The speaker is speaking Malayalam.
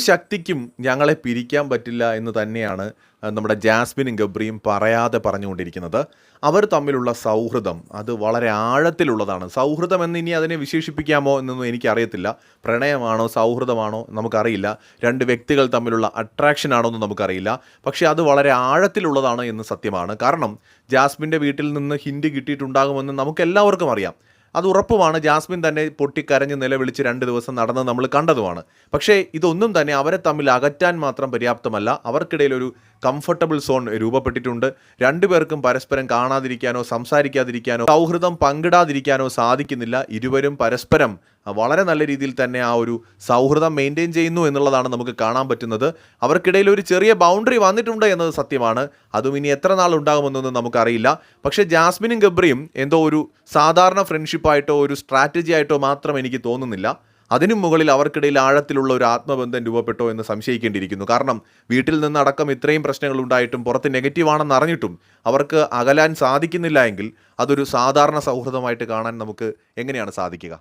ശക്തിക്കും ഞങ്ങളെ പിരിക്കാൻ പറ്റില്ല എന്ന് തന്നെയാണ് നമ്മുടെ ജാസ്മിനും ഗബ്രിയും പറയാതെ പറഞ്ഞുകൊണ്ടിരിക്കുന്നത്. അവർ തമ്മിലുള്ള സൗഹൃദം അത് വളരെ ആഴത്തിലുള്ളതാണ്. സൗഹൃദം എന്ന് ഇനി അതിനെ വിശേഷിപ്പിക്കാമോ എന്നൊന്നും എനിക്കറിയത്തില്ല. പ്രണയമാണോ സൗഹൃദമാണോ നമുക്കറിയില്ല. രണ്ട് വ്യക്തികൾ തമ്മിലുള്ള അട്രാക്ഷൻ ആണോ എന്ന് നമുക്കറിയില്ല. പക്ഷേ അത് വളരെ ആഴത്തിലുള്ളതാണ് എന്ന് സത്യമാണ്. കാരണം ജാസ്മിൻ്റെ വീട്ടിൽ നിന്ന് ഹിൻഡ് കിട്ടിയിട്ടുണ്ടാകുമെന്ന് നമുക്കെല്ലാവർക്കും അറിയാം. അത് ഉറപ്പുമാണ്. ജാസ്മിൻ തന്നെ പൊട്ടിക്കരഞ്ഞ് നിലവിളിച്ച് 2 ദിവസം നടന്ന് നമ്മൾ കണ്ടതുമാണ്. പക്ഷേ ഇതൊന്നും തന്നെ അവരെ തമ്മിൽ അകറ്റാൻ മാത്രം പര്യാപ്തമല്ല. അവർക്കിടയിൽ ഒരു കംഫർട്ടബിൾ സോൺ രൂപപ്പെട്ടിട്ടുണ്ട്. രണ്ടുപേർക്കും പരസ്പരം കാണാതിരിക്കാനോ സംസാരിക്കാതിരിക്കാനോ സൗഹൃദം പങ്കിടാതിരിക്കാനോ സാധിക്കുന്നില്ല. ഇരുവരും പരസ്പരം വളരെ നല്ല രീതിയിൽ തന്നെ ആ ഒരു സൗഹൃദം മെയിൻറ്റെയിൻ ചെയ്യുന്നു എന്നുള്ളതാണ് നമുക്ക് കാണാൻ പറ്റുന്നത്. അവർക്കിടയിൽ ഒരു ചെറിയ ബൗണ്ടറി വന്നിട്ടുണ്ട് എന്നത് സത്യമാണ്. അതും ഇനി എത്ര നാൾ ഉണ്ടാകുമെന്നൊന്നും നമുക്കറിയില്ല. പക്ഷേ ജാസ്മിനും ഗബ്രിയും എന്തോ ഒരു സാധാരണ ഫ്രണ്ട്ഷിപ്പായിട്ടോ ഒരു സ്ട്രാറ്റജി ആയിട്ടോ മാത്രം എനിക്ക് തോന്നുന്നില്ല. അതിനും മുകളിൽ അവർക്കിടയിൽ ആഴത്തിലുള്ള ഒരു ആത്മബന്ധം രൂപപ്പെട്ടോ എന്ന് സംശയിക്കേണ്ടിയിരിക്കുന്നു. കാരണം വീട്ടിൽ നിന്നടക്കം ഇത്രയും പ്രശ്നങ്ങൾ ഉണ്ടായിട്ടും പുറത്ത് നെഗറ്റീവാണെന്ന് അറിഞ്ഞിട്ടും അവർക്ക് അകലാൻ സാധിക്കുന്നില്ല എങ്കിൽ അതൊരു സാധാരണ സൗഹൃദമായിട്ട് കാണാൻ നമുക്ക് എങ്ങനെയാണ് സാധിക്കുക?